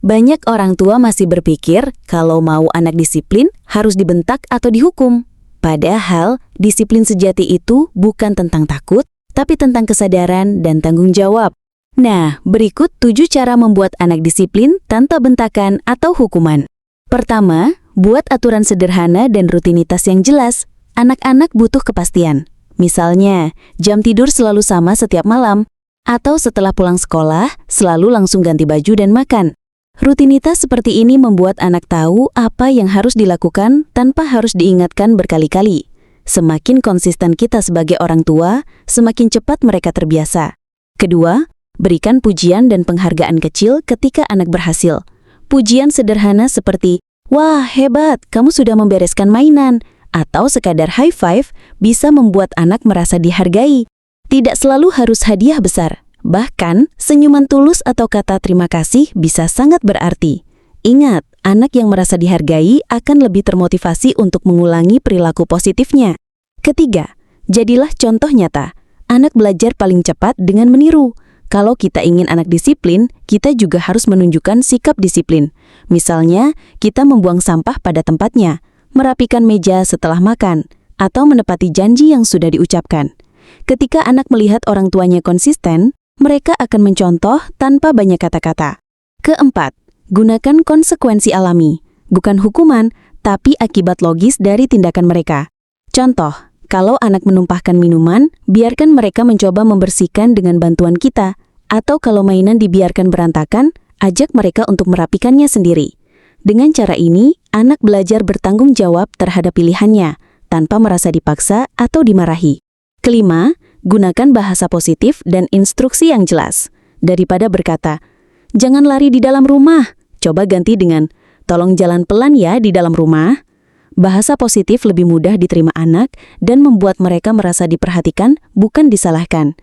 Banyak orang tua masih berpikir kalau mau anak disiplin harus dibentak atau dihukum. Padahal, disiplin sejati itu bukan tentang takut, tapi tentang kesadaran dan tanggung jawab. Nah, berikut 7 cara membuat anak disiplin tanpa bentakan atau hukuman. Pertama, buat aturan sederhana dan rutinitas yang jelas. Anak-anak butuh kepastian. Misalnya, jam tidur selalu sama setiap malam, atau setelah pulang sekolah, selalu langsung ganti baju dan makan. Rutinitas seperti ini membuat anak tahu apa yang harus dilakukan tanpa harus diingatkan berkali-kali. Semakin konsisten kita sebagai orang tua, semakin cepat mereka terbiasa. Kedua, berikan pujian dan penghargaan kecil ketika anak berhasil. Pujian sederhana seperti, "Wah, hebat, kamu sudah membereskan mainan," atau sekadar high five bisa membuat anak merasa dihargai. Tidak selalu harus hadiah besar. Bahkan, senyuman tulus atau kata terima kasih bisa sangat berarti. Ingat, anak yang merasa dihargai akan lebih termotivasi untuk mengulangi perilaku positifnya. Ketiga, jadilah contoh nyata. Anak belajar paling cepat dengan meniru. Kalau kita ingin anak disiplin, kita juga harus menunjukkan sikap disiplin. Misalnya, kita membuang sampah pada tempatnya, merapikan meja setelah makan, atau menepati janji yang sudah diucapkan. Ketika anak melihat orang tuanya konsisten, mereka akan mencontoh tanpa banyak kata-kata. Keempat, gunakan konsekuensi alami, bukan hukuman, tapi akibat logis dari tindakan mereka. Contoh, kalau anak menumpahkan minuman, biarkan mereka mencoba membersihkan dengan bantuan kita. Atau kalau mainan dibiarkan berantakan, ajak mereka untuk merapikannya sendiri. Dengan cara ini, anak belajar bertanggung jawab terhadap pilihannya, tanpa merasa dipaksa atau dimarahi. Kelima, gunakan bahasa positif dan instruksi yang jelas. Daripada berkata, "Jangan lari di dalam rumah," coba ganti dengan, "Tolong jalan pelan ya di dalam rumah." Bahasa positif lebih mudah diterima anak dan membuat mereka merasa diperhatikan, bukan disalahkan.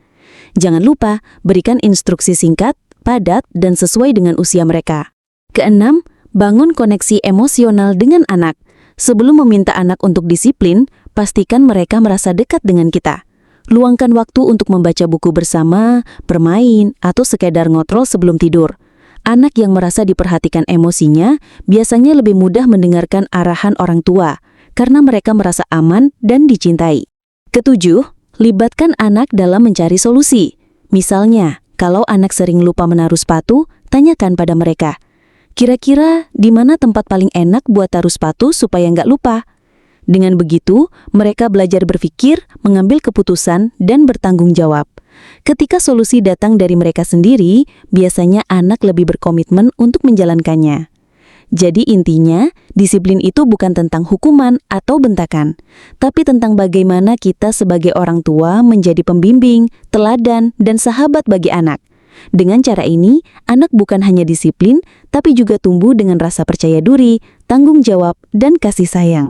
Jangan lupa, berikan instruksi singkat, padat, dan sesuai dengan usia mereka. Keenam, bangun koneksi emosional dengan anak. Sebelum meminta anak untuk disiplin, pastikan mereka merasa dekat dengan kita. Luangkan waktu untuk membaca buku bersama, bermain, atau sekedar ngobrol sebelum tidur. Anak yang merasa diperhatikan emosinya biasanya lebih mudah mendengarkan arahan orang tua, karena mereka merasa aman dan dicintai. Ketujuh, libatkan anak dalam mencari solusi. Misalnya, kalau anak sering lupa menaruh sepatu, tanyakan pada mereka, "Kira-kira di mana tempat paling enak buat taruh sepatu supaya nggak lupa?" Dengan begitu, mereka belajar berpikir, mengambil keputusan, dan bertanggung jawab. Ketika solusi datang dari mereka sendiri, biasanya anak lebih berkomitmen untuk menjalankannya. Jadi intinya, disiplin itu bukan tentang hukuman atau bentakan, tapi tentang bagaimana kita sebagai orang tua menjadi pembimbing, teladan, dan sahabat bagi anak. Dengan cara ini, anak bukan hanya disiplin, tapi juga tumbuh dengan rasa percaya diri, tanggung jawab, dan kasih sayang.